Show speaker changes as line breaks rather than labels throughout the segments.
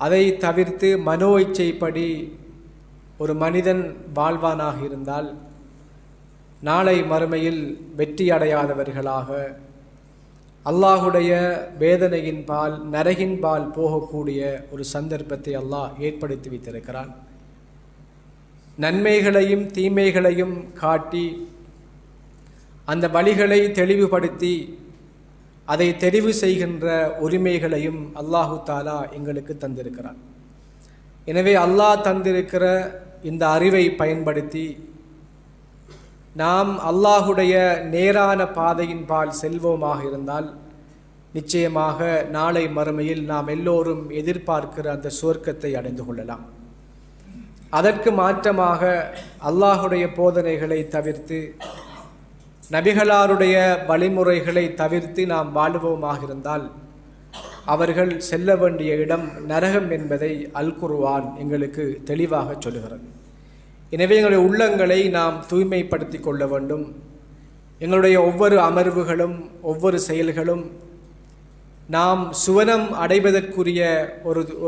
அதை தவிர்த்து மனோ இச்சைப்படி ஒரு மனிதன் வாழ்வானாக இருந்தால் நாளை மறுமையில் வெற்றி அடையாதவர்களாக அல்லாஹுடைய வேதனையின் பால் நரகின் பால் போகக்கூடிய ஒரு சந்தர்ப்பத்தை அல்லாஹ் ஏற்படுத்தி வைத்திருக்கிறான். நன்மைகளையும் தீமைகளையும் காட்டி அந்த வழிகளை தெளிவுபடுத்தி அதை தெரிவு செய்கின்ற உரிமைகளையும் அல்லாஹு தாலா எங்களுக்கு தந்திருக்கிறான். எனவே அல்லாஹ் தந்திருக்கிற இந்த அறிவை பயன்படுத்தி நாம் அல்லாஹுடைய நேரான பாதையின் பால் செல்வோமாக இருந்தால் நிச்சயமாக நாளை மறுமையில் நாம் எல்லோரும் எதிர்பார்க்கிற அந்த சுவர்க்கத்தை அடைந்து கொள்ளலாம். அதற்கு மாற்றமாக அல்லாஹுடைய போதனைகளை தவிர்த்து நபிகளாருடைய வழிமுறைகளை தவிர்த்து நாம் வாழுவோமாக இருந்தால் அவர்கள் செல்ல வேண்டிய இடம் நரகம் என்பதை அல் குர்ஆன் எங்களுக்கு தெளிவாக சொல்லுகிறது. எனவே எங்களுடைய உள்ளங்களை நாம் தூய்மைப்படுத்தி கொள்ள வேண்டும். எங்களுடைய ஒவ்வொரு அமர்வுகளும் ஒவ்வொரு செயல்களும் நாம் சுவனம் அடைவதற்குரிய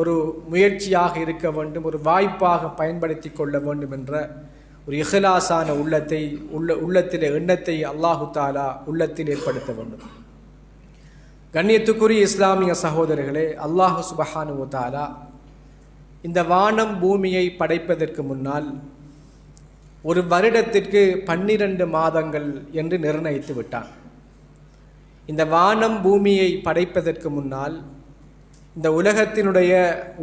ஒரு முயற்சியாக இருக்க வேண்டும், ஒரு வாய்ப்பாக பயன்படுத்தி கொள்ள வேண்டும் என்ற ஒரு இஹ்லாஸான உள்ளத்திலே எண்ணத்தை அல்லாஹு தாலா உள்ளத்தில் ஏற்படுத்த வேண்டும். கண்ணியத்துக்குரிய இஸ்லாமிய சகோதரர்களே, அல்லாஹு சுப்ஹானஹு வ தஆலா இந்த வானம் பூமியை படைப்பதற்கு முன்னால் ஒரு வருடத்திற்கு 12 மாதங்கள் என்று நிர்ணயித்து விட்டான். இந்த வானம் பூமியை படைப்பதற்கு முன்னால், இந்த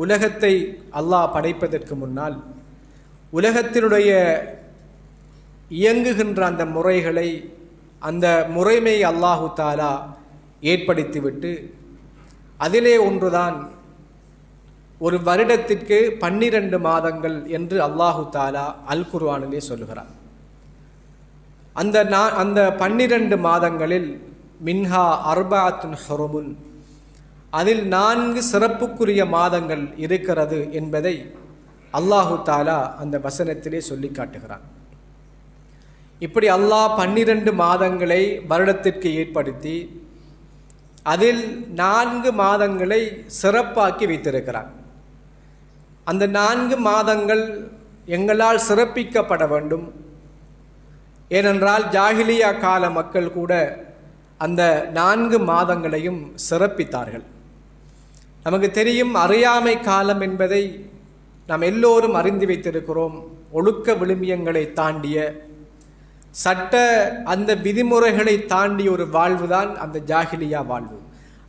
உலகத்தை அல்லாஹ் படைப்பதற்கு முன்னால் உலகத்தினுடைய இயங்குகின்ற அந்த முறைகளை, அந்த முறைமை அல்லாஹு தாலா ஏற்படுத்திவிட்டு அதிலே ஒன்றுதான் ஒரு வருடத்திற்கு 12 மாதங்கள் என்று அல்லாஹு தாலா அல் குர்ஆனிலே சொல்லுகிறார். அந்த 12 மாதங்களில் மின்ஹா அர்பஅத்துன் ஹுருமுன், அதில் 4 சிறப்புக்குரிய மாதங்கள் இருக்கிறது என்பதை அல்லாஹு தாலா அந்த வசனத்திலே சொல்லி காட்டுகிறான். இப்படி அல்லாஹ் 12 மாதங்களை வருடத்திற்கு ஏற்படுத்தி அதில் 4 மாதங்களை சிறப்பாக்கி வைத்திருக்கிறான். அந்த 4 மாதங்கள் எங்களால் சிறப்பிக்கப்பட வேண்டும். ஏனென்றால் ஜாஹிலியா கால மக்கள் கூட அந்த 4 மாதங்களையும் சிறப்பித்தார்கள். நமக்கு தெரியும், அறியாமை காலம் என்பதை நாம் எல்லோரும் அறிந்து வைத்திருக்கிறோம். ஒழுக்க விழுமியங்களை தாண்டிய சட்ட அந்த விதிமுறைகளை தாண்டிய ஒரு வாழ்வுதான் அந்த ஜாஹிலியா வாழ்வு.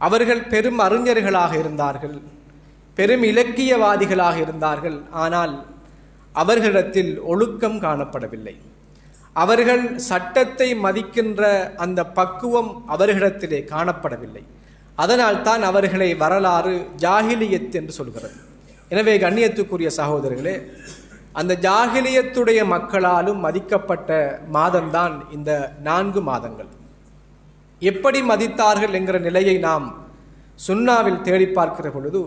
அவர்கள் பெரும் அறிஞர்களாக இருந்தார்கள், பெரும் இலக்கியவாதிகளாக இருந்தார்கள். ஆனால் அவர்களிடத்தில் ஒழுக்கம் காணப்படவில்லை. அவர்கள் சட்டத்தை மதிக்கின்ற அந்த பக்குவம் அவர்களிடத்திலே காணப்படவில்லை. அதனால் தான் அவர்களை வரலாறு ஜாஹிலியத் என்று சொல்கிறது. எனவே கண்ணியத்துக்குரிய சகோதரர்களே, அந்த ஜாஹிலியத்துடைய மக்களாலும் மதிக்கப்பட்ட மாதம்தான் இந்த 4 மாதங்கள். எப்படி மதித்தார்கள் என்கிற நிலையை நாம் சுன்னாவில் தேடி பார்க்கிற பொழுது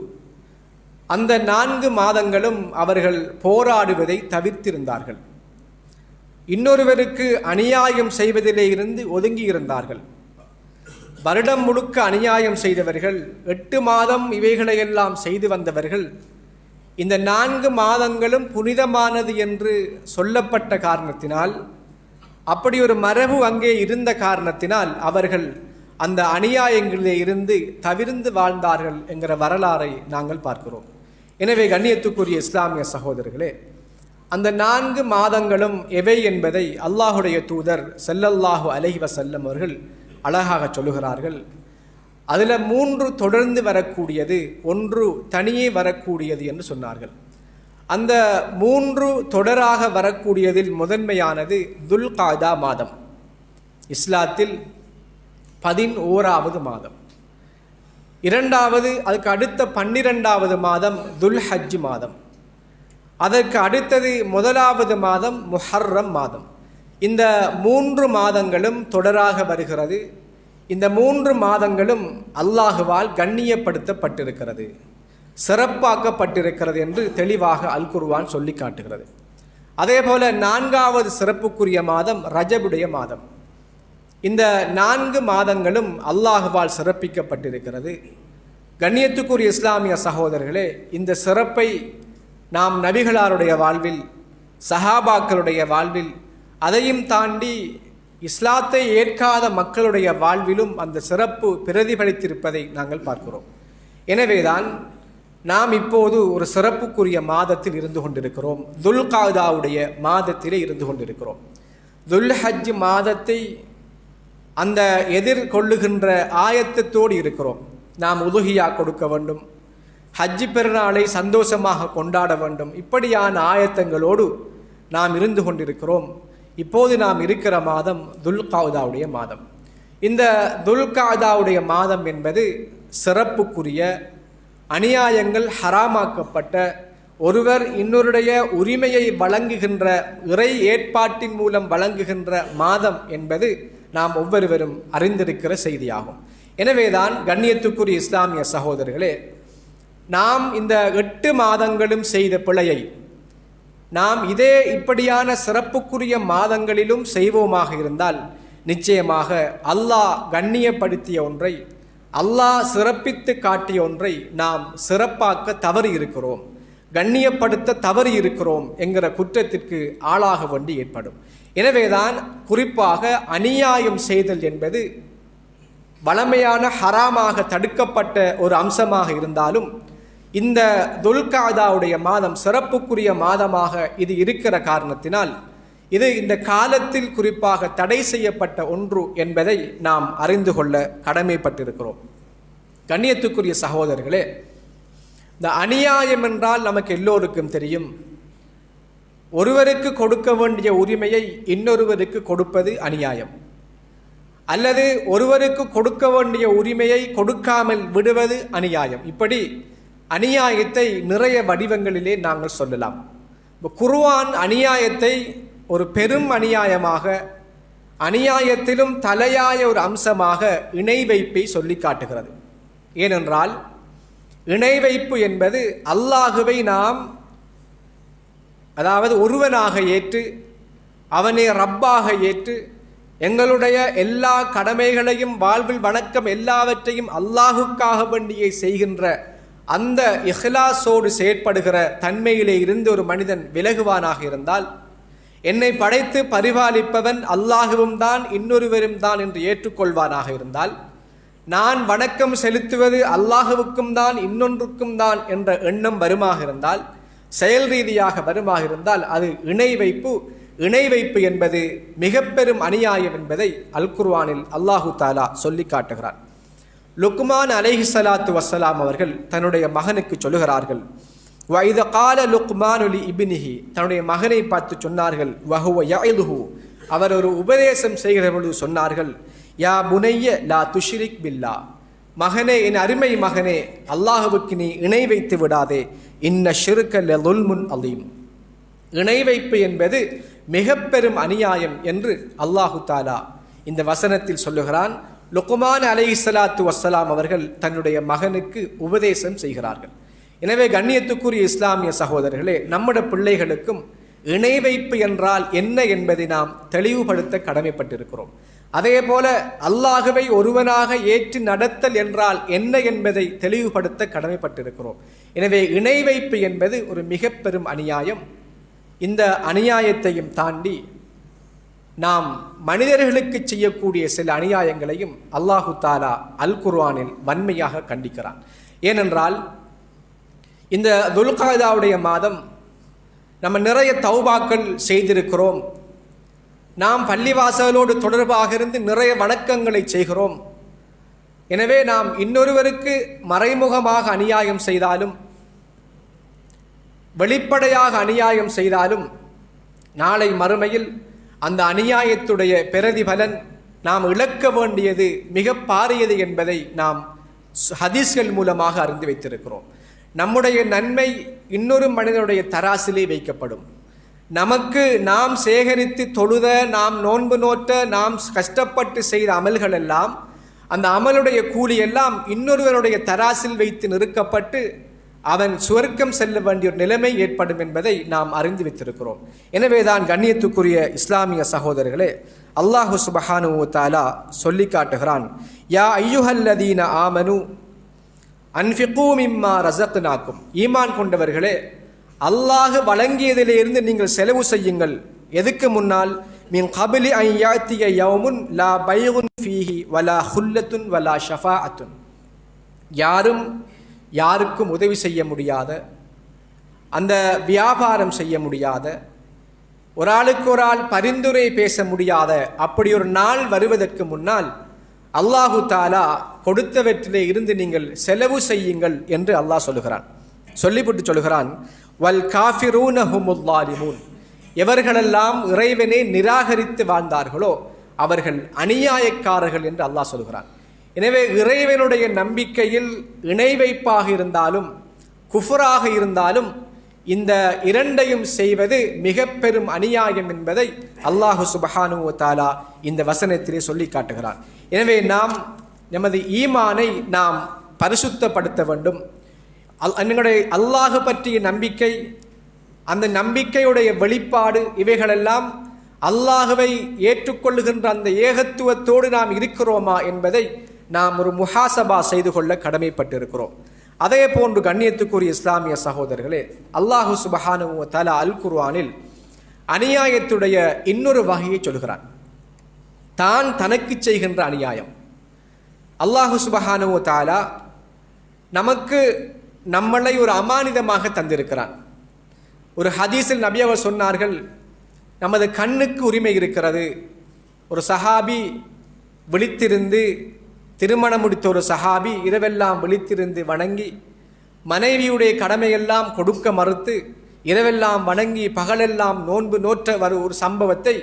அந்த 4 மாதங்களும் அவர்கள் போராடுவதை தவிர்த்திருந்தார்கள். இன்னொருவருக்கு அநியாயம் செய்வதிலே இருந்து ஒதுங்கி இருந்தார்கள். வருடம் முழுக்க அநியாயம் செய்தவர்கள், 8 மாதம் இவைகளையெல்லாம் செய்து வந்தவர்கள், இந்த 4 மாதங்களும் புனிதமானது என்று சொல்லப்பட்ட காரணத்தினால், அப்படி ஒரு மரபு அங்கே இருந்த காரணத்தினால் அவர்கள் அந்த அநியாயங்களிலே இருந்து தவிர்ந்து வாழ்ந்தார்கள் என்கிற வரலாறை நாங்கள் பார்க்கிறோம். எனவே கண்ணியத்துக்குரிய இஸ்லாமிய சகோதரர்களே, அந்த 4 மாதங்களும் எவை என்பதை அல்லாஹுடைய தூதர் ஸல்லல்லாஹு அலைஹி வஸல்லம் அவர்கள் அழகாக சொல்லுகிறார்கள். அதில் 3 தொடர்ந்து வரக்கூடியது, 1 தனியே வரக்கூடியது என்று சொன்னார்கள். அந்த 3 தொடராக வரக்கூடியதில் முதன்மையானது துல்காதா மாதம், இஸ்லாத்தில் 11வது மாதம். இரண்டாவது, அதுக்கு அடுத்த 12வது மாதம் துல்ஹஜ் மாதம். அதற்கு அடுத்தது 1வது மாதம் முஹர்ரம் மாதம். இந்த 3 மாதங்களும் தொடராக வருகிறது. இந்த 3 மாதங்களும் அல்லாஹுவால் கண்ணியப்படுத்தப்பட்டிருக்கிறது, சிறப்பாக்கப்பட்டிருக்கிறது என்று தெளிவாக அல் குர்ஆன் சொல்லி காட்டுகிறது. அதே போல 4வது சிறப்புக்குரிய மாதம் ரஜபுடைய மாதம். இந்த 4 மாதங்களும் அல்லாஹுவால் சிறப்பிக்கப்பட்டிருக்கிறது. கண்ணியத்துக்குரிய இஸ்லாமிய சகோதரர்களே, இந்த சிறப்பை நாம் நபிகளாருடைய வாழ்வில், சஹாபாக்களுடைய வாழ்வில், அதையும் தாண்டி இஸ்லாத்தை ஏற்காத மக்களுடைய வாழ்விலும் அந்த சிறப்பு பிரதிபலித்திருப்பதை நாங்கள் பார்க்கிறோம். எனவேதான் நாம் இப்போது ஒரு சிறப்புக்குரிய மாதத்தில் இருந்து கொண்டிருக்கிறோம். துல்காதாவுடைய மாதத்திலே இருந்து கொண்டிருக்கிறோம். துல்ஹஜ் மாதத்தை அந்த எதிர்கொள்ளுகின்ற ஆயத்தத்தோடு இருக்கிறோம். நாம் உதுகியா கொடுக்க வேண்டும், ஹஜ்ஜி பெருநாளை சந்தோஷமாக கொண்டாட வேண்டும். இப்படியான ஆயத்தங்களோடு நாம் இருந்து கொண்டிருக்கிறோம். இப்போது நாம் இருக்கிற மாதம் துல்காதாவுடைய மாதம். இந்த துல்காதாவுடைய மாதம் என்பது சிறப்புக்குரிய, அநியாயங்கள் ஹராமாக்கப்பட்ட, ஒருவர் இன்னொருடைய உரிமையை வழங்குகின்ற, இறை ஏற்பாட்டின் மூலம் வழங்குகின்ற மாதம் என்பது நாம் ஒவ்வொருவரும் அறிந்திருக்கிற செய்தியாகும். எனவேதான் கண்ணியத்துக்குரிய இஸ்லாமிய சகோதரர்களே, நாம் இந்த 8 மாதங்களும் செய்த பிழையை நாம் இப்படியான சிறப்புக்குரிய மாதங்களிலும் செய்வோமாக இருந்தால் நிச்சயமாக அல்லாஹ் கண்ணியப்படுத்திய ஒன்றை, அல்லாஹ் சிறப்பித்து காட்டிய ஒன்றை நாம் சிறப்பாக்க தவறி இருக்கிறோம், கண்ணியப்படுத்த தவறி இருக்கிறோம் என்கிற குற்றத்திற்கு ஆளாக வேண்டி ஏற்படும். எனவேதான் குறிப்பாக அநியாயம் செய்தல் என்பது வளமையான ஹராமாக தடுக்கப்பட்ட ஒரு அம்சமாக இருந்தாலும், இந்த துல்காதாவுடைய மாதம் சிறப்புக்குரிய மாதமாக இது இருக்கிற காரணத்தினால் இது இந்த காலத்தில் குறிப்பாக தடை செய்யப்பட்ட ஒன்று என்பதை நாம் அறிந்து கொள்ள கடமைப்பட்டிருக்கிறோம். கண்ணியத்துக்குரிய சகோதரர்களே, இந்த அநியாயம் என்றால் நமக்கு எல்லோருக்கும் தெரியும். ஒருவருக்கு கொடுக்க வேண்டிய உரிமையை இன்னொருவருக்கு கொடுப்பது அநியாயம், அல்லது ஒருவருக்கு கொடுக்க வேண்டிய உரிமையை கொடுக்காமல் விடுவது அநியாயம். இப்படி அநியாயத்தை நிறைய வடிவங்களிலே நாங்கள் சொல்லலாம். குர்ஆன் அநியாயத்தை ஒரு பெரும் அநியாயமாக, அநியாயத்திலும் தலையாய ஒரு அம்சமாக இணை வைப்பை சொல்லி காட்டுகிறது. ஏனென்றால் இணை வைப்பு என்பது அல்லாஹுவை நாம் ஒருவனாக ஏற்று, அவனை ரப்பாக ஏற்று, எங்களுடைய எல்லா கடமைகளையும், வாழ்வில் வணக்கம் எல்லாவற்றையும் அல்லாஹுக்காக வேண்டியே செய்கின்ற அந்த இஹ்லாஸோடு செயற்படுகிற தன்மையிலே இருந்து ஒரு மனிதன் விலகுவானாக இருந்தால், என்னை படைத்து பரிபாலிப்பவன் அல்லாஹுவும் தான் இன்னொருவரும் தான் என்று ஏற்றுக்கொள்வானாக இருந்தால், நான் வணக்கம் செலுத்துவது அல்லாஹுவுக்கும் தான் இன்னொன்றுக்கும் தான் என்ற எண்ணம் வருமாக இருந்தால், செயல் ரீதியாக வருமாக இருந்தால், அது இணை வைப்பு. இணை வைப்பு என்பது மிக பெரும் அநியாயம் என்பதை அல் குர்ஆனில் அல்லாஹு தாலா சொல்லி காட்டுகிறார். லுக்மான் அலைஹிஸ்ஸலாத்து வஸ்ஸலாம் அவர்கள் தன்னுடைய மகனுக்கு சொல்லுகிறார்கள், வஇத கால லுக்மானு லி இப்னிஹி, தன்னுடைய மகனை பார்த்து சொன்னார்கள், வஹுவ யஇதுஹு, அவர் ஒரு உபதேசம் செய்கிற பொழுது சொன்னார்கள், யா புனைய லா துஷ்ரிக் பில்லா, மகனே, என் அருமை மகனே, அல்லாஹுவுக்கு நீ இணை வைத்து விடாதே, இன்ன ஷிர்க லதுல்முன் அலீம், இணை வைப்பு என்பது மிக பெரும் அநியாயம் என்று அல்லாஹு தாலா இந்த வசனத்தில் சொல்லுகிறான். லுக்மான் அலைஹிஸ்ஸலாத்து வஸ்ஸலாம் அவர்கள் தன்னுடைய மகனுக்கு உபதேசம் செய்கிறார்கள். எனவே கண்ணியத்துக்குரிய இஸ்லாமிய சகோதரர்களே, நம்முடைய பிள்ளைகளுக்கும் இணை வைப்பு என்றால் என்ன என்பதை நாம் தெளிவுபடுத்த கடமைப்பட்டிருக்கிறோம். அதே போல அல்லாஹுவை ஒருவனாக ஏற்று நடத்தல் என்றால் என்ன என்பதை தெளிவுபடுத்த கடமைப்பட்டிருக்கிறோம். எனவே இணை வைப்பு என்பது ஒரு மிக பெரும் அநியாயம். இந்த அநியாயத்தையும் தாண்டி நாம் மனிதர்களுக்கு செய்யக்கூடிய சில அநியாயங்களையும் அல்லாஹு தாலா அல் குர்ஆனில் வன்மையாக கண்டிக்கிறான். ஏனென்றால் இந்த துல்காதாவுடைய மாதம் நம்ம நிறைய தௌபாக்கள் செய்திருக்கிறோம். நாம் பள்ளிவாசலோடு தொடர்பாக இருந்து நிறைய வணக்கங்களை செய்கிறோம். எனவே நாம் இன்னொருவருக்கு மறைமுகமாக அநியாயம் செய்தாலும், வெளிப்படையாக அநியாயம் செய்தாலும், நாளை மறுமையில் அந்த அநியாயத்துடைய பிரதிபலன் நாம் இழக்க வேண்டியது மிக பாரியது என்பதை நாம் ஹதீஸ்கள் மூலமாக அறிந்து வைத்திருக்கிறோம். நம்முடைய நன்மை இன்னொரு மனிதனுடைய தராசிலே வைக்கப்படும். நமக்கு நாம் சேகரித்து தொழுத, நாம் நோன்பு நோட்ட, நாம் கஷ்டப்பட்டு செய்த அமல்கள் எல்லாம், அந்த அமலுடைய கூலி எல்லாம் இன்னொருவருடைய தராசில் வைத்து நிறுக்கப்பட்டு அவன் சுவர்க்கம் செல்ல வேண்டிய ஒரு நிலைமை ஏற்படும் என்பதை நாம் அறிந்து வைத்திருக்கிறோம். எனவேதான் கண்ணியத்துக்குரிய இஸ்லாமிய சகோதரர்களே, அல்லாஹு சுப்ஹானஹு வ தஆலா சொல்லி காட்டுகிறான், யா ஐயுஹல்லதீன ஆமனு, அன்ஃபிகூ மிம்மா ரஸக்னாக்கும், ஈமான் கொண்டவர்களே அல்லாஹ் வழங்கியதிலிருந்து நீங்கள் செலவு செய்யுங்கள். எதுக்கு முன்னால்? மின் கபிலி அன் யாத்திய யௌமுன் லா பைஉன் ஃபீஹி வலா ஹுல்லத்துன் வலா ஷஃபாஅத்துன், யாரும் யாருக்கும் உதவி செய்ய முடியாத, அந்த வியாபாரம் செய்ய முடியாத, ஒரு ஆளுக்கு ஒரு ஆள் பரிந்துரை பேச முடியாத அப்படி ஒரு நாள் வருவதற்கு முன்னால் அல்லாஹு தாலா கொடுத்தவற்றிலே இருந்து நீங்கள் செலவு செய்யுங்கள் என்று அல்லாஹ் சொல்லுகிறான். சொல்லிவிட்டு சொல்லுகிறான், வல் காஃபிரூன ஹுமுல் ஸாலிமூன், எவர்களெல்லாம் இறைவனை நிராகரித்து வாழ்ந்தார்களோ அவர்கள் அநியாயக்காரர்கள் என்று அல்லாஹ் சொல்கிறான். எனவே இறைவனுடைய நம்பிக்கையில் இணை வைப்பாக இருந்தாலும் குஃபராக இருந்தாலும் இந்த இரண்டையும் செய்வது மிக பெரும் அநியாயம் என்பதை அல்லாஹு சுப்ஹானஹு வ தஆலா இந்த வசனத்திலே சொல்லி காட்டுகிறான். எனவே நாம் நமது ஈமானை நாம் பரிசுத்தப்படுத்த வேண்டும். எங்களுடைய அல்லாஹ் பற்றிய நம்பிக்கை, அந்த நம்பிக்கையுடைய வெளிப்பாடு, இவைகளெல்லாம் அல்லாஹுவை ஏற்றுக்கொள்ளுகின்ற அந்த ஏகத்துவத்தோடு நாம் இருக்கிறோமா என்பதை நாம் ஒரு முஹாசபா செய்து கொள்ள கடமைப்பட்டிருக்கிறோம். அதே போன்று கண்ணியத்துக்குரிய இஸ்லாமிய சகோதரர்களே, அல்லாஹு சுப்ஹானஹு வ தஆலா அல் குர்ஆனில் அநியாயத்துடைய இன்னொரு வகையை சொல்கிறான். தான் தனக்கு செய்கின்ற அநியாயம். அல்லாஹு சுப்ஹானஹு வ தஆலா நமக்கு நம்மளை ஒரு அமானிதமாக தந்திருக்கிறான். ஒரு ஹதீஸில் நபி அவர் சொன்னார்கள், நமது கண்ணுக்கு உரிமை இருக்கிறது. ஒரு சஹாபி விழித்திருந்து, திருமணம் முடித்த ஒரு சஹாபி இரவெல்லாம் விழித்திருந்து வணங்கி மனைவியுடைய கடமையெல்லாம் கொடுக்க மறுத்து இரவெல்லாம் வணங்கி பகலெல்லாம் நோன்பு நோற்ற ஒரு சம்பவத்தை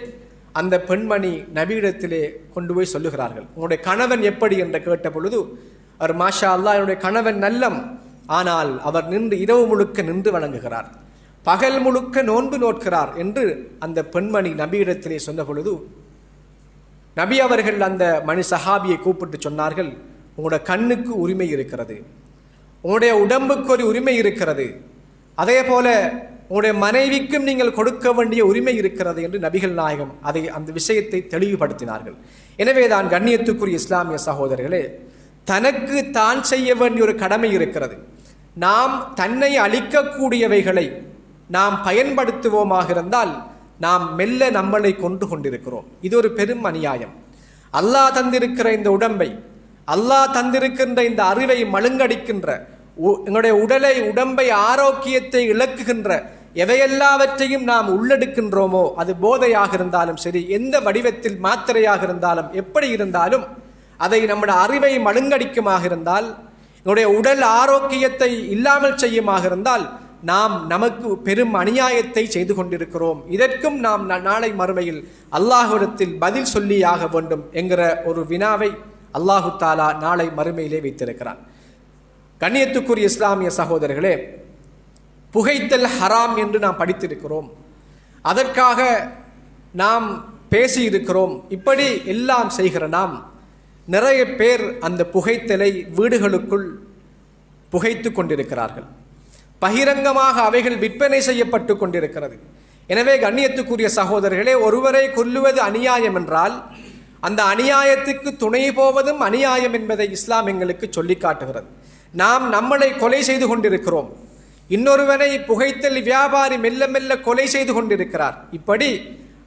அந்த பெண்மணி நபியிடத்திலே கொண்டு போய் சொல்லுகிறார்கள். உங்களுடைய கணவன் எப்படி என்று கேட்ட பொழுது அவர், மாஷா அல்லாஹ், என்னுடைய கணவன் நல்லம், ஆனால் அவர் நின்று இரவு முழுக்க நின்று வணங்குகிறார், பகல் முழுக்க நோன்பு நோட்கிறார் என்று அந்த பெண்மணி நபியிடத்திலே சொன்ன பொழுது நபி அவர்கள் அந்த மணி சஹாபியை கூப்பிட்டு சொன்னார்கள், உங்களுடைய கண்ணுக்கு உரிமை இருக்கிறது, உங்களுடைய உடம்புக்கு ஒரு உரிமை இருக்கிறது, அதே போல உங்களுடைய மனைவிக்கும் நீங்கள் கொடுக்க வேண்டிய உரிமை இருக்கிறது என்று நபிகள் நாயகம் அந்த விஷயத்தை தெளிவுபடுத்தினார்கள். எனவே தான் கண்ணியத்துக்குரிய இஸ்லாமிய சகோதரர்களே, தனக்கு தான் செய்ய வேண்டிய ஒரு கடமை இருக்கிறது. நாம் தன்னை அழிக்கக்கூடியவைகளை நாம் பயன்படுத்துவோமாக இருந்தால் நாம் மெல்ல நம்மளை கொண்டிருக்கிறோம். இது ஒரு பெரும் அநியாயம். அல்லாஹ் தந்திருக்கிற இந்த உடம்பை, அல்லாஹ் தந்திருக்கின்ற இந்த அறிவை மழுங்கடிக்கின்ற, எங்களுடைய உடம்பை ஆரோக்கியத்தை இழக்குகின்ற எவையெல்லாவற்றையும் நாம் உள்ளெடுக்கின்றோமோ, அது போதையாக இருந்தாலும் சரி, எந்த வடிவத்தில் மாத்திரையாக இருந்தாலும் எப்படி இருந்தாலும், அதை நம்முடைய அறிவை மழுங்கடிக்குமாக இருந்தால், என்னுடைய உடல் ஆரோக்கியத்தை இல்லாமல் செய்யுமாக இருந்தால் நாம் நமக்கு பெரும் அநியாயத்தை செய்து கொண்டிருக்கிறோம். இதற்கும் நாம் நாளை மறுமையில் அல்லாஹ்விடத்தில் பதில் சொல்லியாக வேண்டும் என்கிற ஒரு வினாவை அல்லாஹு தாலா நாளை மறுமையிலே வைத்திருக்கிறான். கண்ணியத்துக்குரிய இஸ்லாமிய சகோதரர்களே, புகைத்தல் ஹராம் என்று நாம் படித்திருக்கிறோம், அதற்காக நாம் பேசியிருக்கிறோம். இப்படி எல்லாம் செய்கிற நாம் நிறைய பேர் அந்த புகைத்தலை வீடுகளுக்குள் புகைத்து கொண்டிருக்கிறார்கள். பகிரங்கமாக அவைகள் விற்பனை செய்யப்பட்டு கொண்டிருக்கிறது. எனவே கண்ணியத்துக்குரிய சகோதரர்களே, ஒருவரை கொல்லுவது அநியாயம் என்றால் அந்த அநியாயத்துக்கு துணை போவதும் அநியாயம் என்பதை இஸ்லாம் எங்களுக்கு சொல்லி காட்டுகிறது. நாம் நம்மளை கொலை செய்து கொண்டிருக்கிறோம், இன்னொருவனை புகைத்தல் வியாபாரி மெல்ல மெல்ல கொலை செய்து கொண்டிருக்கிறார். இப்படி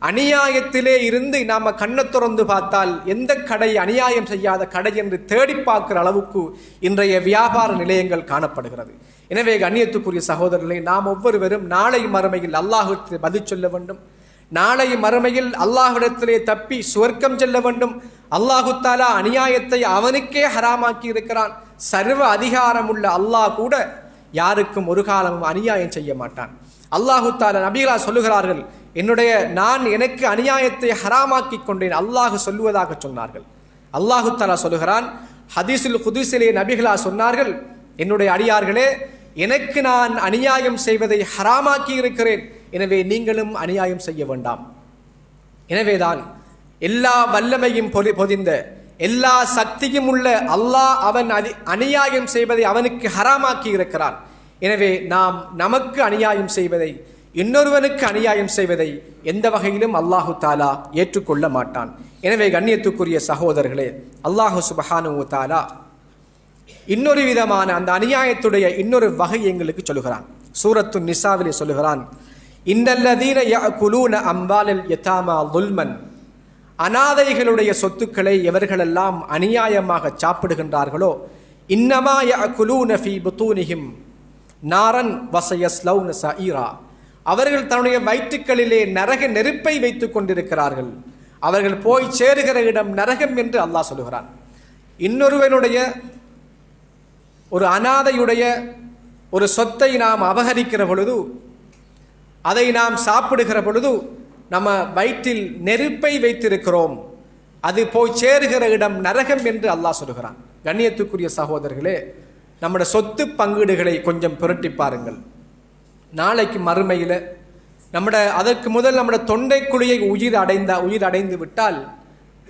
அநியாயத்திலே இருந்து நாம் கண்ணை திறந்து பார்த்தால் எந்த கடை அநியாயம் செய்யாத கடை என்று தேடி பார்க்கிற அளவுக்கு இன்றைய வியாபார நிலையங்கள் காணப்படுகிறது. எனவே கண்ணியத்துக்குரிய சகோதரர்களை, நாம் ஒவ்வொருவரும் நாளை மறுமையில் அல்லாஹ்விடத்திலே பதில் சொல்ல வேண்டும். நாளை மறுமையில் அல்லாஹ்விடத்திலே தப்பி சுவர்க்கம் செல்ல வேண்டும். அல்லாஹு தாலா அநியாயத்தை அவனுக்கே ஹராமாக்கி இருக்கிறான். சர்வ அதிகாரமுள்ள அல்லாஹ் கூட யாருக்கும் ஒரு காலமும் அநியாயம் செய்ய மாட்டான். அல்லாஹு தாலா நபிகளா சொல்லுகிறார்கள், நான் எனக்கு அநியாயத்தை ஹராமாக்கி கொண்டேன் அல்லாஹ் சொல்லுவதாக சொன்னார்கள். அல்லாஹு தாலா சொல்லுகிறான், ஹதீஸுல் குதுஸிலே நபிகளா சொன்னார்கள், என்னுடைய அடியார்களே, எனக்கு நான் அநியாயம் செய்வதை ஹராமாக்கி இருக்கிறேன், எனவே நீங்களும் அநியாயம் செய்ய வேண்டாம். எனவேதான் எல்லா வல்லமையும் பொதிந்த, எல்லா சக்தியும் உள்ள அல்லாஹ் அவன் அநியாயம் செய்வதை அவனுக்கு ஹராமாக்கி இருக்கிறான். எனவே நாம் நமக்கு அநியாயம் செய்வதை, இன்னொருவனுக்கு அநியாயம் செய்வதை எந்த வகையிலும் அல்லாஹு தாலா ஏற்றுக்கொள்ள மாட்டான். எனவே கண்ணியத்துக்குரிய சகோதரர்களே, அல்லாஹு சுப்ஹானஹு வ தஆலா இன்னொரு விதமான அந்த அநியாயத்துடைய இன்னொரு வகை எங்களுக்கு சொல்லுகிறான். சூரத்து நிசாவிலே சொல்லுகிறான், இன்னல்லதீன யஅகுலூன அம்வாலல் யதாமா ظுல்மன், அனாதைகளுடைய சொத்துக்களை எவர்களெல்லாம் அநியாயமாக சாப்பிடுகின்றார்களோ, இன்னமா யஅகுலூன ஃபீ புதூனிஹிம் நாரன் வஸயஸ்லௌன ஸஈரா, அவர்கள் தன்னுடைய வயிற்றுக்களிலே நரக நெருப்பை வைத்துக் கொண்டிருக்கிறார்கள், அவர்கள் போய் சேருகிற இடம் நரகம் என்று அல்லாஹ் சொல்லுகிறான். இன்னொருவனுடைய ஒரு அனாதையுடைய ஒரு சொத்தை நாம் அபகரிக்கிற பொழுது, அதை நாம் சாப்பிடுகிற பொழுது நம்ம வயிற்றில் நெருப்பை வைத்திருக்கிறோம், அது போய் சேருகிற இடம் நரகம் என்று அல்லாஹ் சொல்கிறான். கண்ணியத்துக்குரிய சகோதரர்களே, நம்முடைய சொத்து பங்கீடுகளை கொஞ்சம் புரட்டி பாருங்கள். நாளைக்கு மறுமையில் அதற்கு முதல் நம்முடைய தொண்டை குழியை உயிர் அடைந்து விட்டால்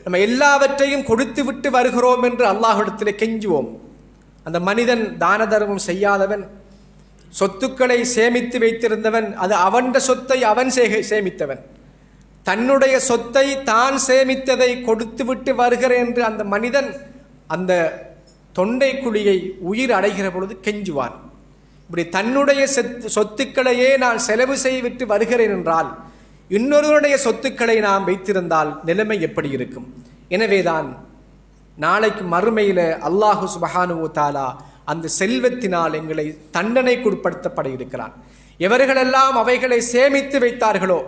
நம்ம எல்லாவற்றையும் கொடுத்து விட்டு வருகிறோம் என்று அல்லாஹ்விடத்தில் கெஞ்சுவோம். அந்த மனிதன் தான தர்மம் செய்யாதவன், சொத்துக்களை சேமித்து வைத்திருந்தவன், அது அவன் சொத்தை அவன் சேமித்தவன், தன்னுடைய சொத்தை தான் சேமித்ததை கொடுத்து விட்டு வருகிறேன் என்று அந்த மனிதன் அந்த தொண்டை குழியை உயிர் அடைகிற பொழுது கெஞ்சுவான். இப்படி தன்னுடைய சொத்துக்களையே நான் செலவு செய்துவிட்டு வருகிறேன் என்றால் இன்னொருவருடைய சொத்துக்களை நாம் வைத்திருந்தால் நிலைமை எப்படி இருக்கும்? எனவேதான் நாளைக்கு மறுமையில அல்லாஹு சுப்ஹானஹு வ தஆலா அந்த செல்வத்தினால் எங்களை தண்டனைக்கு உட்படுத்தப்பட இருக்கிறான். எவர்களெல்லாம் அவைகளை சேமித்து வைத்தார்களோ,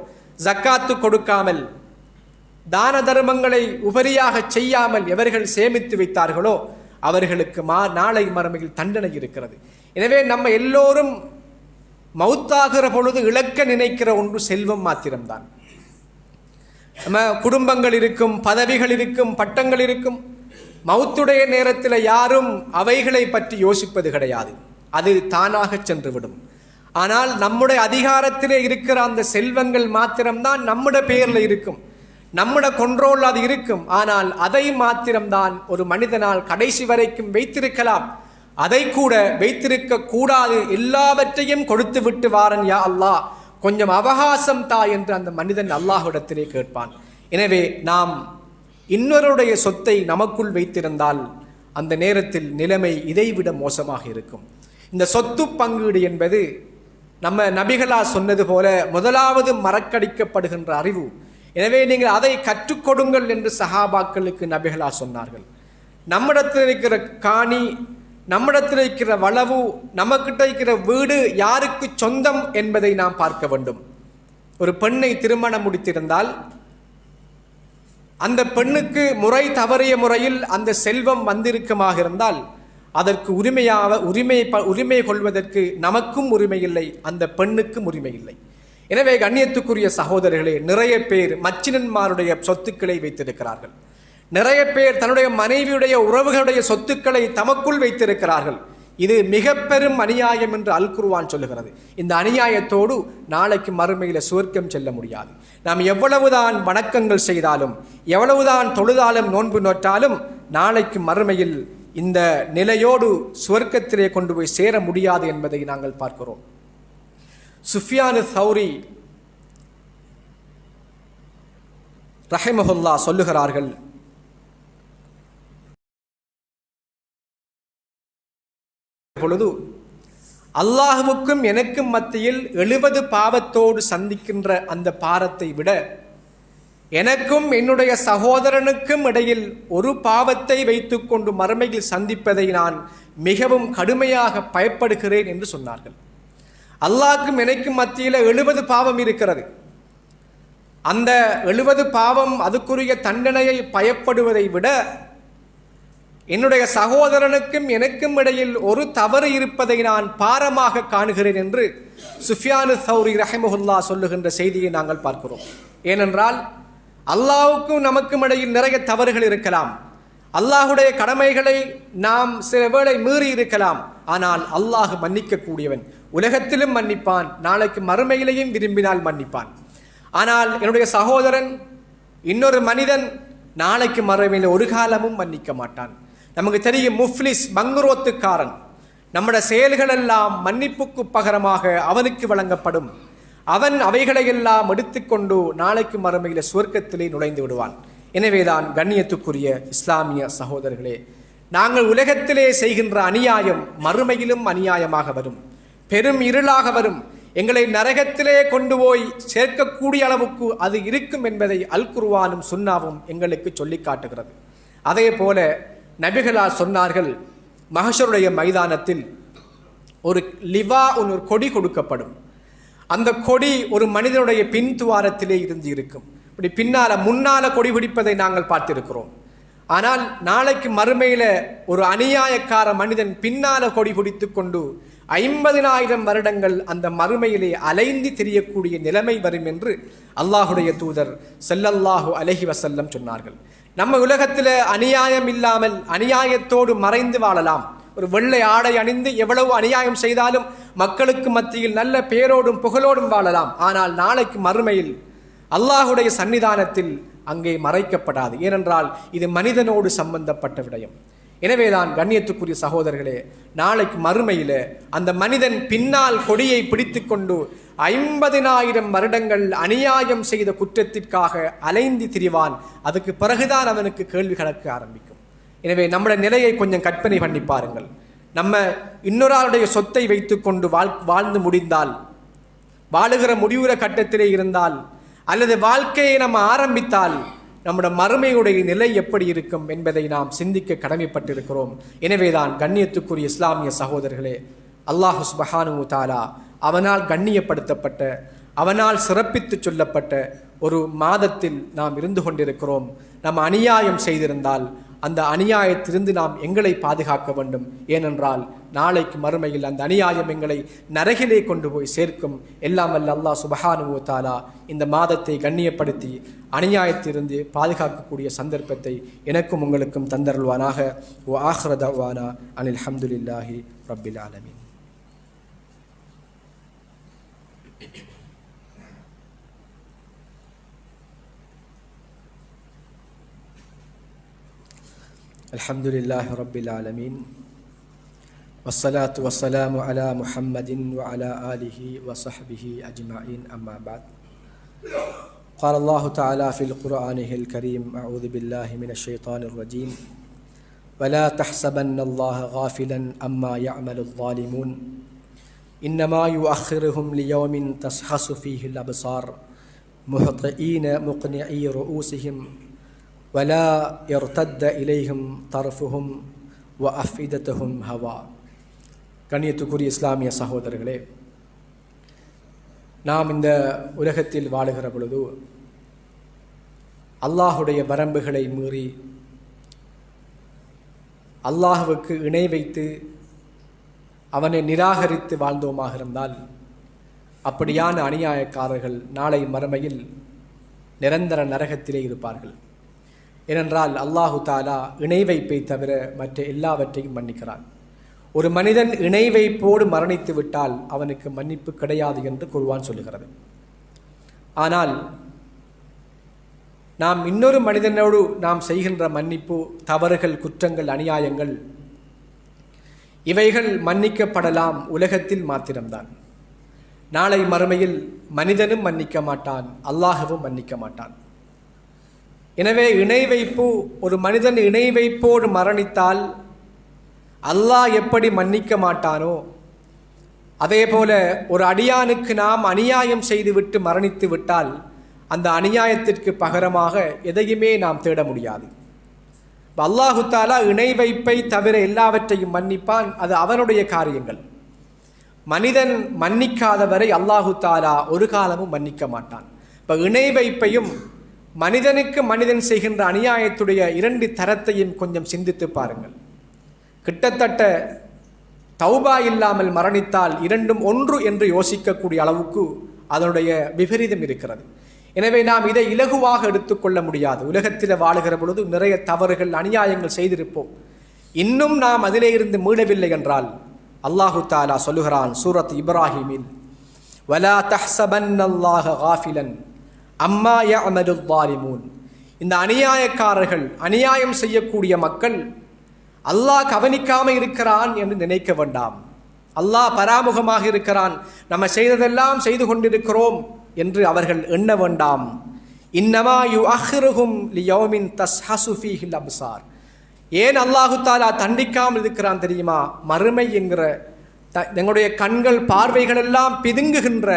ஜக்காத்து கொடுக்காமல் தான தர்மங்களை உபரியாக செய்யாமல் எவர்கள் சேமித்து வைத்தார்களோ அவர்களுக்கு நாளை மறுமையில் தண்டனை இருக்கிறது. எனவே நம்ம எல்லோரும் மௌத்தாகிற பொழுது இழக்க நினைக்கிற ஒன்று செல்வம் மாத்திரம்தான். நம்ம குடும்பங்கள் இருக்கும், பதவிகள் இருக்கும், பட்டங்கள் இருக்கும். மௌத்துடைய நேரத்தில் யாரும் அவைகளை பற்றி யோசிப்பது கிடையாது, அது தானாக சென்றுவிடும். ஆனால் நம்முடைய அதிகாரத்திலே இருக்கிற அந்த செல்வங்கள் மாத்திரம்தான் நம்முடைய பெயரில் இருக்கும், நம்முடைய கொண்ட்ரோல் அது இருக்கும். ஆனால் அதை மாத்திரம்தான் ஒரு மனிதனால் கடைசி வரைக்கும் வைத்திருக்கலாம், அதை கூட வைத்திருக்க கூடாது. எல்லாவற்றையும் கொடுத்து விட்டு வாரன் யா அல்லாஹ், கொஞ்சம் அவகாசம் தா என்று அந்த மனிதன் அல்லாஹ்விடத்திலே கேட்பான். எனவே நாம் இன்னொருடைய சொத்தை நமக்குள் வைத்திருந்தால் அந்த நேரத்தில் நிலைமை இதைவிட மோசமாக இருக்கும். இந்த சொத்து பங்கீடு என்பது நம்ம நபிகளா சொன்னது போல முதலாவது மறக்கடிக்கப்படுகின்ற அறிவு. எனவே நீங்கள் அதை கற்றுக் கொடுங்கள் என்று சஹாபாக்களுக்கு நபிகளா சொன்னார்கள். நம்மிடத்தில் இருக்கிற காணி, நம்மிடத்தில் இருக்கிற வளவு, நமக்கிட்ட இருக்கிற வீடு யாருக்கு சொந்தம் என்பதை நாம் பார்க்க வேண்டும். ஒரு பெண்ணை திருமணம் முடித்திருந்தால் அந்த பெண்ணுக்கு முறை தவறிய முறையில் அந்த செல்வம் வந்திருக்குமாக இருந்தால் அதற்கு உரிமை கொள்வதற்கு நமக்கும் உரிமை இல்லை, அந்த பெண்ணுக்கும் உரிமை இல்லை. எனவே கண்ணியத்துக்குரிய சகோதரர்களே, நிறைய பேர் மச்சினன்மாருடைய சொத்துக்களை வைத்திருக்கிறார்கள், நிறைய பேர் தன்னுடைய மனைவியுடைய உறவுகளுடைய சொத்துக்களை தமக்குள் வைத்திருக்கிறார்கள். இது மிக பெரும் அநியாயம் என்று அல் குர்ஆன் சொல்லுகிறது. இந்த அநியாயத்தோடு நாளைக்கு மறுமையில சுவர்க்கம் செல்ல முடியாது. நாம் எவ்வளவுதான் வணக்கங்கள் செய்தாலும், எவ்வளவுதான் தொழுதாலும், நோன்பு நோற்றாலும் நாளைக்கு மறுமையில் இந்த நிலையோடு சுவர்க்கத்திலே கொண்டு போய் சேர முடியாது என்பதை நாங்கள் பார்க்கிறோம். சுஃபியானு சௌரி ரஹிமஹுல்லா சொல்லுகிறார்கள், பொழுது அல்லாஹுவுக்கும் எனக்கும் மத்தியில் 70 பாவத்தோடு சந்திக்கின்ற அந்த பாரத்தை விட எனக்கும் என்னுடைய சகோதரனுக்கும் இடையில் ஒரு பாவத்தை வைத்துக்கொண்டு மறுமையில் சந்திப்பதை நான் மிகவும் கடுமையாக பயப்படுகிறேன் என்று சொன்னார்கள். அல்லாஹ்க்கும் எனக்கும் மத்தியில் 70 பாவம் இருக்கிறது. அந்த 70 பாவம் அதுக்குரிய தண்டனையை பயப்படுவதை விட என்னுடைய சகோதரனுக்கும் எனக்கும் இடையில் ஒரு தவறு இருப்பதை நான் பாரமாக காணுகிறேன் என்று சுஃபியானு சௌரி ரஹிமஹுல்லா சொல்லுகின்ற செய்தியை நாங்கள் பார்க்கிறோம். ஏனென்றால் அல்லாஹ்வுக்கும் நமக்கும் இடையில் நிறைய தவறுகள் இருக்கலாம், அல்லாஹுடைய கடமைகளை நாம் சில வேளை மீறி இருக்கலாம். ஆனால் அல்லாஹ் மன்னிக்க கூடியவன், உலகத்திலும் மன்னிப்பான், நாளைக்கு மறுமையிலையும் விரும்பினால் மன்னிப்பான். ஆனால் என்னுடைய சகோதரன் இன்னொரு மனிதன் நாளைக்கு மறுமையில் ஒரு காலமும் மன்னிக்க மாட்டான். நமக்கு தெரியும், முஃப்லிஸ் பங்குரோத்துக்காரன். நம்முடைய செயல்கள் எல்லாம் மன்னிப்புக்கு பகரமாக அவனுக்கு வழங்கப்படும். அவன் அவைகளையெல்லாம் எடுத்துக்கொண்டு நாளைக்கு மறுமையில் சுவர்க்கத்திலே நுழைந்து விடுவான். எனவேதான் கண்ணியத்துக்குரிய இஸ்லாமிய சகோதரர்களே, நாங்கள் உலகத்திலே செய்கின்ற அநியாயம் மறுமையிலும் அநியாயமாக வரும், பெரும் இருளாக வரும், எங்களை நரகத்திலே கொண்டு போய் சேர்க்கக்கூடிய அளவுக்கு அது இருக்கும் என்பதை அல் குர்ஆனும் சுன்னாவும் எங்களுக்கு சொல்லி காட்டுகிறது. அதே போல நபிகளார் சொன்னார்கள், மஹ்ஷருடைய மைதானத்தில் ஒரு லிவா ஒரு கொடி கொடுக்கப்படும். அந்த கொடி ஒரு மனிதனுடைய பின் துவாரத்திலே இருந்து இருக்கும். இப்படி முன்னால கொடி பிடிப்பதை நாங்கள் பார்த்திருக்கிறோம். ஆனால் நாளைக்கு மறுமையில ஒரு அநியாயக்கார மனிதன் பின்னால கொடி பிடித்து கொண்டு 50,000 வருடங்கள் அந்த மறுமையிலே அலைந்து திரியக்கூடிய நிலைமை வரும் என்று அல்லாஹுடைய தூதர் ஸல்லல்லாஹு அலைஹி வஸல்லம் சொன்னார்கள். நம்ம உலகத்தில் அநியாயம் இல்லாமல் அநியாயத்தோடு மறைந்து வாழலாம். ஒரு வெள்ளை ஆடை அணிந்து எவ்வளவு அநியாயம் செய்தாலும் மக்களுக்கு மத்தியில் நல்ல பேரோடும் புகழோடும் வாழலாம். ஆனால் நாளைக்கு மறுமையில் அல்லாஹுடைய சன்னிதானத்தில் அங்கே மறைக்கப்படாது. ஏனென்றால் இது மனிதனோடு சம்பந்தப்பட்ட விடயம். எனவேதான் கண்ணியத்துக்குரிய சகோதரர்களே, நாளைக்கு மறுமையில அந்த மனிதன் பின்னால் கொடியை பிடித்து கொண்டு 50,000 வருடங்கள் அநியாயம் செய்த குற்றத்திற்காக அலைந்து திரிவான். அதுக்கு பிறகுதான் அவனுக்கு கேள்வி கணக்க ஆரம்பிக்கும். எனவே நம்முடைய நிலையை கொஞ்சம் கற்பனை பண்ணி பாருங்கள். நம்ம இன்னொரு ஆளுடைய சொத்தை வைத்துக்கொண்டு வாழ்ந்து முடிந்தால், வாழுகிற முடிவுற கட்டத்திலே இருந்தால், அல்லது வாழ்க்கையை நம்ம ஆரம்பித்தால் நம்முடைய மறுமையுடைய நிலை எப்படி இருக்கும் என்பதை நாம் சிந்திக்க கடமைப்பட்டிருக்கிறோம். எனவேதான் கண்ணியத்துக்குரிய இஸ்லாமிய சகோதரர்களே, அல்லாஹ் சுப்ஹானஹு வ தஆலா அவனால் கண்ணியப்படுத்தப்பட்ட, அவனால் சிறப்பித்து சொல்லப்பட்ட ஒரு மாதத்தில் நாம் இருந்து கொண்டிருக்கிறோம். நாம் அநியாயம் செய்திருந்தால் அந்த அநியாயத்திலிருந்து நாம் எங்களை பாதுகாக்க வேண்டும். ஏனென்றால் நாளைக்கு மறுமையில் அந்த அநியாயம் எங்களை நரகிலே கொண்டு போய் சேர்க்கும். எல்லாம் வல்ல அல்லாஹ் சுப்ஹானஹு வ தஆலா இந்த மாதத்தை கண்ணியப்படுத்தி அநியாயத்திலிருந்து பாதுகாக்கக்கூடிய சந்தர்ப்பத்தை எனக்கும் உங்களுக்கும் தந்தருள்வானாக. வ ஆகிரு தஅவானா அனில் ஹம்துலில்லாஹி ரப்பில் ஆலமீன். அல்ஹம்துலில்லாஹி ரப்பில் ஆலமீன். வஸ்ஸலாத்து வஸ்ஸலாமு அலா முஹம்மதின் வ அலா ஆலிஹி வ ஸஹ்பிஹி அஜ்மஈன். அம்மா பஅத். قال الله تعالى في القرآن الكريم: أعوذ بالله من الشيطان الرجيم. ولا تحسبن الله غافلا عما يعمل الظالمون إنما يؤخرهم ليوم تشخص فيه الأبصار مهطعين مقنعي رؤوسهم ولا يرتد إليهم طرفهم وأفئدتهم هواء. கண்ணியத்துக்குரிய இஸ்லாமிய சகோதரர்களே, நாம் இந்த உலகத்தில் வாழுகிற பொழுது அல்லாஹுடைய வரம்புகளை மீறி அல்லாஹுவுக்கு இணை வைத்து அவனை நிராகரித்து வாழ்ந்தோமாக இருந்தால் அப்படியான அநியாயக்காரர்கள் நாளை மறுமையில் நிரந்தர நரகத்திலே இருப்பார்கள். ஏனென்றால் அல்லாஹு தாலா இணை வைப்பை தவிர மற்ற எல்லாவற்றையும் மன்னிக்கிறான். ஒரு மனிதன் இணை வைப்போடு மரணித்து விட்டால் அவனுக்கு மன்னிப்பு கிடையாது என்று குர்ஆன் சொல்லுகிறது. ஆனால் நாம் இன்னொரு மனிதனோடு நாம் செய்கின்ற மன்னிப்பு, தவறுகள், குற்றங்கள், அநியாயங்கள் இவைகள் மன்னிக்கப்படலாம் உலகத்தில் மாத்திரம்தான். நாளை மறுமையில் மனிதனும் மன்னிக்க மாட்டான், அல்லாஹ்வும் மன்னிக்க மாட்டான். எனவே இணை வைப்பு, ஒரு மனிதன் இணை வைப்போடு மரணித்தால் அல்லாஹ் எப்படி மன்னிக்க மாட்டானோ அதே போல ஒரு அடியானுக்கு நாம் அநியாயம் செய்துவிட்டு மரணித்து விட்டால் அந்த அநியாயத்திற்கு பகரமாக எதையுமே நாம் தேட முடியாது. அல்லாஹு தாலா இணை வைப்பை தவிர எல்லாவற்றையும் மன்னிப்பான். அது அவனுடைய காரியங்கள். மனிதன் மன்னிக்காதவரை அல்லாஹு தாலா ஒரு காலமும் மன்னிக்க மாட்டான். இப்போ இணை வைப்பையும் மனிதனுக்கு மனிதன் செய்கின்ற அநியாயத்துடைய 2 தரத்தையும் கொஞ்சம் சிந்தித்து பாருங்கள். கிட்டத்தட்ட தௌபா இல்லாமல் மரணித்தால் 2ம் ஒன்று என்று யோசிக்கக்கூடிய அளவுக்கு அதனுடைய விபரீதம் இருக்கிறது. எனவே நாம் இதை இலகுவாக எடுத்துக்கொள்ள முடியாது. உலகத்தில் வாழுகிற பொழுது நிறைய தவறுகள், அநியாயங்கள் செய்திருப்போம். இன்னும் நாம் அதிலே இருந்து மீளவில்லை என்றால் அல்லாஹு தாலா சொல்லுகிறான் சூரத் இப்ராஹிமில்: வலா தஹ்ஸபன்னல்லாஹ காஃபிலன் அம்மா யஅமலுல் ஸாலிமூன். இந்த அநியாயக்காரர்கள், அநியாயம் செய்யக்கூடிய மக்கள் அல்லாஹ் கவனிக்காமல் இருக்கிறான் என்று நினைக்க வேண்டாம். அல்லாஹ் பராமுகமாக இருக்கிறான், நம்ம செய்ததெல்லாம் செய்து கொண்டிருக்கிறோம் என்று அவர்கள் எண்ண வேண்டாம். இன்னமா யுஅஹிருஹும் லியௌமின் தஸ்ஹசு ஃபீஹில் அப்சார். ஏன் அல்லாஹு தாலா தண்டிக்காமல் இருக்கிறான் தெரியுமா? மறுமை என்கிற எங்களுடைய கண்கள் பார்வைகள் எல்லாம் பிதுங்குகின்ற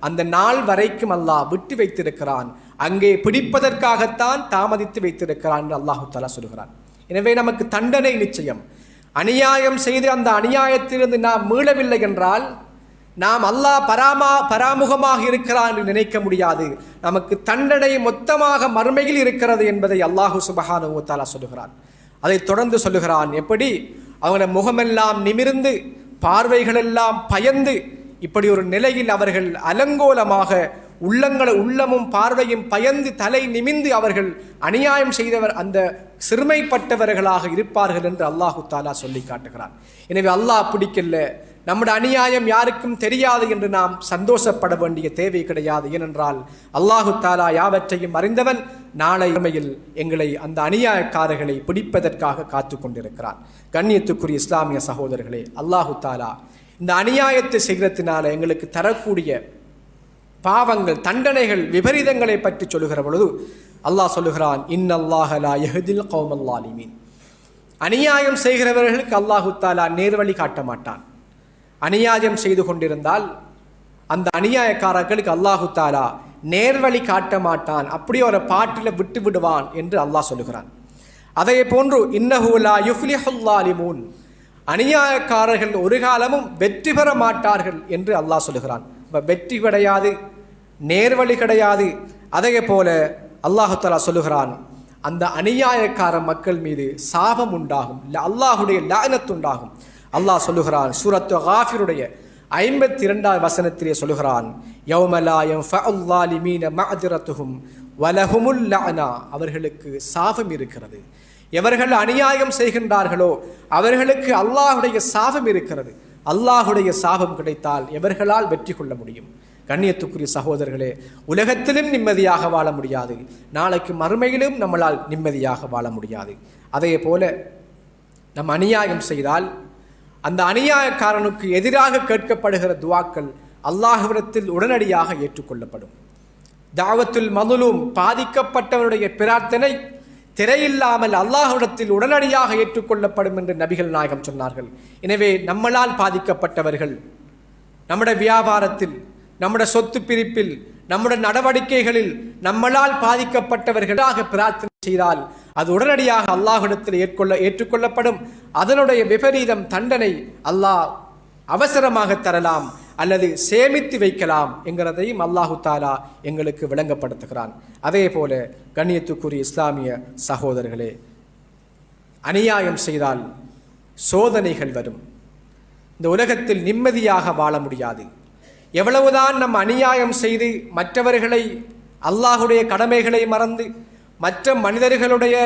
அந்த நாள் வரைக்கும் அல்லாஹ் விட்டு வைத்திருக்கிறான். அங்கே பிடிப்பதற்காகத்தான் தாமதித்து வைத்திருக்கிறான் என்று அல்லாஹு தாலா சொல்கிறான். எனவே நமக்கு தண்டனை நிச்சயம். அநியாயம் செய்து அந்த அநியாயத்திலிருந்து நாம் மீளவில்லை என்றால் நாம் அல்லாஹ் பராமுகமாக இருக்கிறான் என்று நினைக்க முடியாது. நமக்கு தண்டனை மொத்தமாக மறுமையில் இருக்கிறது என்பதை அல்லாஹு சுப்ஹானஹு வ தஆலா சொல்லுகிறான். அதை தொடர்ந்து சொல்லுகிறான். எப்படி அவங்கள முகமெல்லாம் நிமிர்ந்து பார்வைகளெல்லாம் பயந்து இப்படி ஒரு நிலையில் அவர்கள் அலங்கோலமாக உள்ளமும் பார்வையும் பயந்து தலை நிமிந்து அவர்கள் அநியாயம் செய்தவர் அந்த சிறுமைப்பட்டவர்களாக இருப்பார்கள் என்று அல்லாஹு தாலா சொல்லி காட்டுகிறான். எனவே அல்லாஹ் பிடிக்கல, நம்முடைய அநியாயம் யாருக்கும் தெரியாது என்று நாம் சந்தோஷப்பட வேண்டிய தேவை கிடையாது. ஏனென்றால் அல்லாஹு தாலா யாவற்றையும் அறிந்தவன். நாளை உண்மையில் எங்களை அந்த அநியாயக்காரர்களை பிடிப்பதற்காக காத்து கொண்டிருக்கிறான். கண்ணியத்துக்குரிய இஸ்லாமிய சகோதரர்களே, அல்லாஹு தாலா இந்த அநியாயத்தை செய்கிறதுனால எங்களுக்கு தரக்கூடிய பாவங்கள், தண்டனைகள், விபரீதங்களை பற்றி சொல்லுகிற பொழுது அல்லாஹ் சொல்லுகிறான், இன்னல்லாஹ லா யஹ்தில் கௌமல் ஸாலிமீன். அநியாயம் செய்கிறவர்களுக்கு அல்லாஹு தாலா நேர்வழி காட்ட மாட்டான். அநியாயம் செய்து கொண்டிருந்தால் அந்த அநியாயக்காரர்களுக்கு அல்லாஹு தாலா நேர்வழி காட்ட மாட்டான். அப்படி ஒரு பாட்டில் விட்டு விடுவான் என்று அல்லாஹ் சொல்லுகிறான். அதே போன்று இன்னஹு லா யுஃப்லிஹுல் ஸாலிமூன், அநியாயக்காரர்கள் ஒரு காலமும் வெற்றி பெற மாட்டார்கள் என்று அல்லாஹ் சொல்லுகிறான். வெற்றி கிடையாது, நேர்வழி கிடையாது. அதே போல அல்லாஹு தஆலா சொல்லுகிறான், அந்த அநியாயக்கார மக்கள் மீது சாபம் உண்டாகும், அல்லாஹுடைய லஅனத் உண்டாகும். அல்லாஹ் சொல்லுகிறான் சூரத்து காஃபிருடைய 52வது வசனத்திலே சொல்லுகிறான், யௌம லா யன்ஃபஉல் ஸாலிமீன மஅதிரத்துஹும் வலஹுமுல் லஅனா, அவர்களுக்கு சாபம் இருக்கிறது. எவர்கள் அநியாயம் செய்கின்றார்களோ அவர்களுக்கு அல்லாஹுடைய சாபம் இருக்கிறது. அல்லாஹுடைய சாபம் கிடைத்தால் எவர்களால் வெற்றி கொள்ள முடியும்? கண்ணியத்துக்குரிய சகோதரர்களே, உலகத்திலும் நிம்மதியாக வாழ முடியாது, நாளைக்கு மறுமையிலும் நம்மளால் நிம்மதியாக வாழ முடியாது. அதே போல நம் அநியாயம் செய்தால் அந்த அநியாயக்காரனுக்கு எதிராக கேட்கப்படுகிற துவாக்கள் அல்லாஹ்விடத்தில் உடனடியாக ஏற்றுக்கொள்ளப்படும். தாவத்துல் மதுலூம், பாதிக்கப்பட்டவருடைய பிரார்த்தனை திரையில்லாமல் அல்லாஹ்விடத்தில் உடனடியாக ஏற்றுக்கொள்ளப்படும் என்று நபிகள் நாயகம் சொன்னார்கள். எனவே நம்மளால் பாதிக்கப்பட்டவர்கள் நம்முடைய வியாபாரத்தில், நம்முடைய சொத்து பிரிப்பில், நம்முடைய நடவடிக்கைகளில் நம்மளால் பாதிக்கப்பட்டவர்களாக பிரார்த்தனை செய்தால் அது உடனடியாக அல்லாஹ்விடத்தில் ஏற்றுக்கொள்ளப்படும். அதனுடைய விபரீதம் தண்டனை அல்லாஹ் அவசரமாக தரலாம் அல்லது சேமித்து வைக்கலாம் என்கிறதையும் அல்லாஹு தாலா எங்களுக்கு விளங்கப்படுத்துகிறான். அதே போல கண்ணியத்துக்குரிய இஸ்லாமிய சகோதரர்களே, அநியாயம் செய்தால் சோதனைகள் வரும். இந்த உலகத்தில் நிம்மதியாக வாழ முடியாது. எவ்வளவுதான் நம் அநியாயம் செய்து மற்றவர்களை, அல்லாஹுடைய கடமைகளை மறந்து மற்ற மனிதர்களுடைய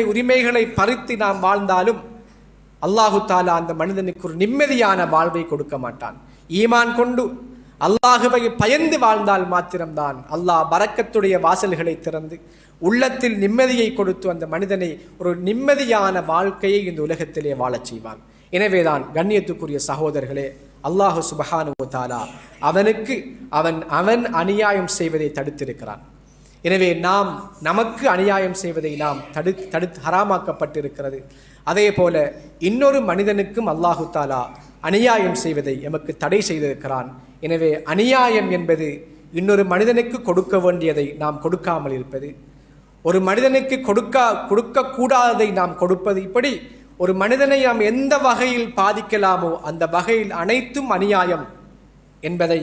உரிமைகளை பறித்து நாம் வாழ்ந்தாலும் அல்லாஹு தாலா அந்த மனிதனுக்கு ஒரு நிம்மதியான வாழ்வை கொடுக்க மாட்டான். ஈமான் கொண்டு அல்லாஹுவை பயந்து வாழ்ந்தால் மாத்திரம்தான் அல்லாஹ் பரக்கத்துடைய வாசல்களை திறந்து உள்ளத்தில் நிம்மதியை கொடுத்து அந்த மனிதனை ஒரு நிம்மதியான வாழ்க்கையை இந்த உலகத்திலே வாழச் செய்வான். எனவேதான் கண்ணியத்துக்குரிய சகோதரர்களே, அல்லாஹு சுப்ஹானஹு வ தஆலா அவனுக்கு அவன் அநியாயம் செய்வதை தடுத்திருக்கிறான். எனவே நமக்கு அநியாயம் செய்வதை நாம் தடுத்து ஹராமாக்கப்பட்டிருக்கிறது. அதே போல இன்னொரு மனிதனுக்கும் அல்லாஹு தாலா அநியாயம் செய்வதை எமக்கு தடை செய்திருக்கிறான். எனவே அநியாயம் என்பது இன்னொரு மனிதனுக்கு கொடுக்க வேண்டியதை நாம் கொடுக்காமல் இருப்பது, ஒரு மனிதனுக்கு கொடுக்க கூடாததை நாம் கொடுப்பது, இப்படி ஒரு மனிதனை நாம் எந்த வகையில் பாதிக்கலாமோ அந்த வகையில் அனைத்தும் அநியாயம் என்பதை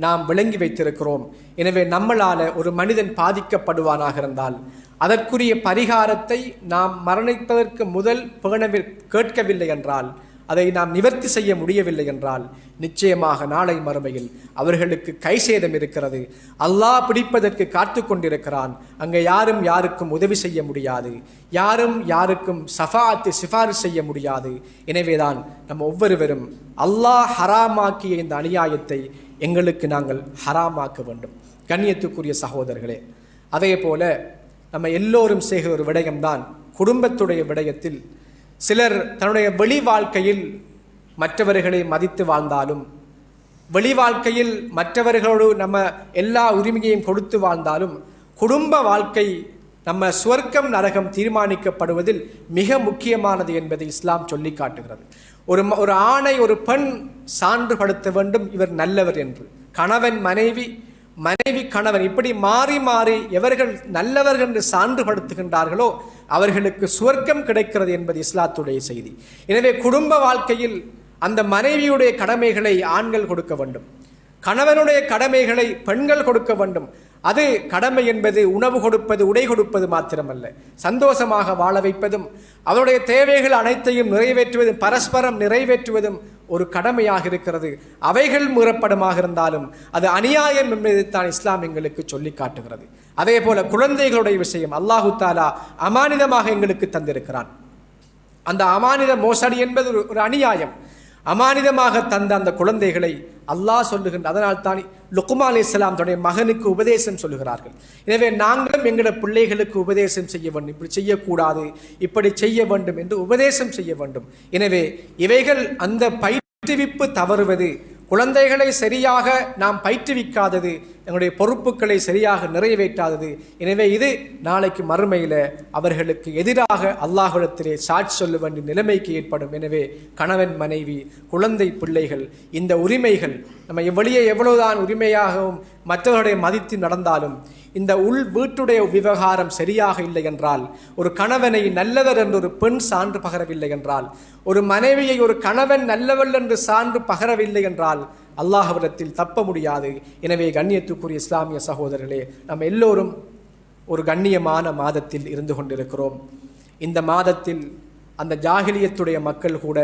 நாம் விளங்கி வைத்திருக்கிறோம். எனவே நம்மளால ஒரு மனிதன் பாதிக்கப்படுவானாக இருந்தால் அதற்குரிய பரிகாரத்தை நாம் மரணிப்பதற்கு முதல் கேட்கவில்லை என்றால், அதை நாம் நிவர்த்தி செய்ய முடியவில்லை என்றால் நிச்சயமாக நாளை மறுமையில் அவர்களுக்கு கை சேதம் இருக்கிறது. அல்லாஹ் பிடிப்பதற்கு காத்து கொண்டிருக்கிறான். அங்கே யாரும் யாருக்கும் உதவி செய்ய முடியாது, யாரும் யாருக்கும் சிஃபாரிஸ் செய்ய முடியாது. எனவேதான் நம்ம ஒவ்வொருவரும் அல்லாஹ் ஹராமாக்கிய இந்த அநியாயத்தை எங்களுக்கு நாங்கள் ஹராமாக்க வேண்டும். கண்ணியத்துக்குரிய சகோதரர்களே, அதே போல நம்ம எல்லோரும் செய்கிற ஒரு விடயம்தான் குடும்பத்துடைய விடயத்தில். சிலர் தன்னுடைய வெளி வாழ்க்கையில் மற்றவர்களை மதித்து வாழ்ந்தாலும், வெளி வாழ்க்கையில் மற்றவர்களோடு நம்ம எல்லா உரிமையையும் கொடுத்து வாழ்ந்தாலும், குடும்ப வாழ்க்கை நம்ம சுவர்க்கம் நரகம் தீர்மானிக்கப்படுவதில் மிக முக்கியமானது என்பதை இஸ்லாம் சொல்லி காட்டுகிறது. ஒரு ஆணை ஒரு பெண் சான்றுபடுத்த வேண்டும் இவர் நல்லவர் என்று. கணவன் மனைவி, மனைவி கணவன், இப்படி மாறி மாறி எவர்கள் நல்லவர்கள் என்று சான்றுபடுத்துகின்றார்களோ அவர்களுக்கு சுவர்க்கம் கிடைக்கிறது என்பது இஸ்லாத்துடைய செய்தி. எனவே குடும்ப வாழ்க்கையில் அந்த மனைவியுடைய கடமைகளை ஆண்கள் கொடுக்க வேண்டும், கணவனுடைய கடமைகளை பெண்கள் கொடுக்க வேண்டும். அது கடமை என்பது உணவு கொடுப்பது, உடை கொடுப்பது மாத்திரமல்ல, சந்தோஷமாக வாழ வைப்பதும் அவருடைய தேவைகள் அனைத்தையும் நிறைவேற்றுவதும் பரஸ்பரம் நிறைவேற்றுவதும் ஒரு கடமையாக இருக்கிறது. அவைகள் மீறப்படமாக இருந்தாலும் அது அநியாயம் என்பதைத்தான் இஸ்லாம் எங்களுக்கு சொல்லி காட்டுகிறது. அதே போல குழந்தைகளுடைய விஷயம் அல்லாஹு தாலா அமானிதமாக எங்களுக்கு தந்திருக்கிறான். அந்த அமானித மோசடி என்பது ஒரு அநியாயம். அமானிதமாக தந்த அந்த குழந்தைகளை அல்லாஹ் சொல்லுகின்ற, அதனால் தான் லுக்மான் அலைஹிஸ்ஸலாம் தன்னுடைய மகனுக்கு உபதேசம் சொல்லுகிறார்கள். எனவே நாங்களும் எங்களோட பிள்ளைகளுக்கு உபதேசம் செய்ய வேண்டும், இப்படி செய்யக்கூடாது, இப்படி செய்ய வேண்டும் என்று உபதேசம் செய்ய வேண்டும். எனவே இவைகள் அந்த பயிற்றுவிப்பு தவறுவது, குழந்தைகளை சரியாக நாம் பயிற்றுவிக்காதது, எங்களுடைய பொறுப்புகளை சரியாக நிறைவேற்றாதது. எனவே இது நாளைக்கு மறுமையில் அவர்களுக்கு எதிராக அல்லாஹ்விடத்திலே சாட்சி சொல்ல வேண்டிய நிலைமைக்கு ஏற்படும். எனவே கணவன் மனைவி, குழந்தை பிள்ளைகள், இந்த உரிமைகள் நம்ம வெளியே எவ்வளவுதான் உரிமையாகவும் மற்றவர்களுடைய மதித்து நடந்தாலும் இந்த உள் வீட்டுடைய விவகாரம் சரியாக இல்லை என்றால், ஒரு கணவனை நல்லவர் என்று ஒரு பெண் சான்று பகரவில்லை என்றால், ஒரு மனைவியை ஒரு கணவன் நல்லவள் என்று சான்று பகரவில்லை என்றால் அல்லாஹ்விடத்தில் தப்ப முடியாது. எனவே கண்ணியத்துக்குரிய இஸ்லாமிய சகோதரர்களே, நம்ம எல்லோரும் ஒரு கண்ணியமான மாதத்தில் இருந்து கொண்டிருக்கிறோம். இந்த மாதத்தில் அந்த ஜாகிலியத்துடைய மக்கள் கூட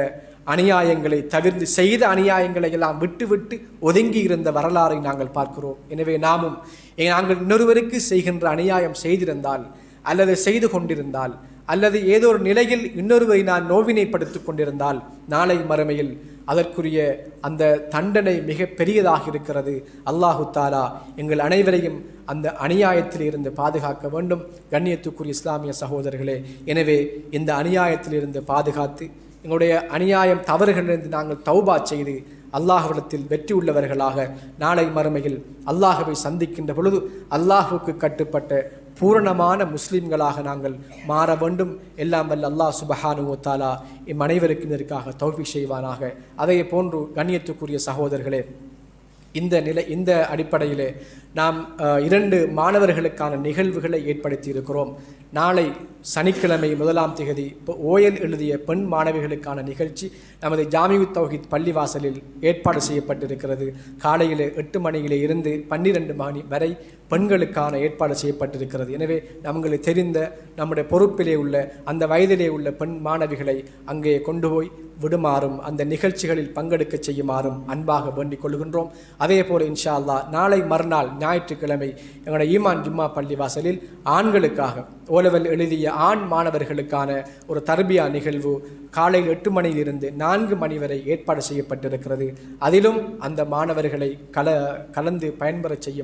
அநியாயங்களை தவிர்த்து செய்த அநியாயங்களை எல்லாம் விட்டு விட்டு ஒதுங்கி இருந்த வரலாறை நாங்கள் பார்க்கிறோம். எனவே நாமும் நாங்கள் இன்னொருவருக்கு செய்கின்ற அநியாயம் செய்திருந்தால், அல்லது செய்து கொண்டிருந்தால், அல்லது ஏதோ ஒரு நிலையில் இன்னொருவரை நான் நோவினைப்படுத்திக் கொண்டிருந்தால் நாளை மறுமையில் அதற்குரிய அந்த தண்டனை மிக பெரியதாக இருக்கிறது. அல்லாஹு தாலா எங்கள் அனைவரையும் அந்த அநியாயத்தில் இருந்து பாதுகாக்க வேண்டும். கண்ணியத்துக்குரிய இஸ்லாமிய சகோதரர்களே, எனவே இந்த அநியாயத்தில் இருந்து பாதுகாத்து எங்களுடைய அநியாயம் தவறுகளிலிருந்து நாங்கள் தௌபா செய்து அல்லாஹ்விடத்தில் வெற்றி உள்ளவர்களாக நாளை மறுமையில் அல்லாஹ்வை சந்திக்கின்ற பொழுது அல்லாஹுக்கு கட்டுப்பட்ட பூரணமான முஸ்லிம்களாக நாங்கள் மாற வேண்டும். எல்லாம் வல்ல அல்லாஹ் சுப்ஹானஹு வ தஆலா எம் அனைவருக்கும் இதற்காக தௌஃபீக் செய்வானாக. அதே போன்று கண்ணியத்துக்குரிய சகோதரர்களே, இந்த அடிப்படையிலே நாம் 2 மாணவர்களுக்கான நிகழ்வுகளை ஏற்படுத்தி இருக்கிறோம். நாளை சனிக்கிழமை 1ஆம் தேதி ஓயல் எழுதிய பெண் மாணவிகளுக்கான நிகழ்ச்சி நமது ஜாமிஉத் தௌஹீத் பள்ளிவாசலில் ஏற்பாடு செய்யப்பட்டிருக்கிறது. காலையில் 8 மணியிலே இருந்து 12 மணி வரை பெண்களுக்கான ஏற்பாடு செய்யப்பட்டிருக்கிறது. எனவே நம்மளுக்கு தெரிந்த நம்முடைய பொறுப்பிலே உள்ள அந்த வயதிலே உள்ள பெண் மாணவிகளை அங்கே கொண்டு போய் விடுமாறும் அந்த நிகழ்ச்சிகளில் பங்கெடுக்க செய்யுமாறும் அன்பாக வேண்டிக் கொள்கின்றோம். அதே போல இன்ஷா அல்லாஹ் நாளை மறுநாள் ஞாயிற்றுக்கிழமை எங்களுடைய ஈமான் ஜும்மா பள்ளிவாசலில் ஆண்களுக்காக ஓலவல் எழுதிய ஆண் மாணவர்களுக்கான ஒரு தர்பியா நிகழ்வு காலையில் 8 மணியிலிருந்து 4 மணி வரை ஏற்பாடு செய்யப்பட்டிருக்கிறது. அதிலும் அந்த மாணவர்களை கலந்து பயன்பெற செய்யும்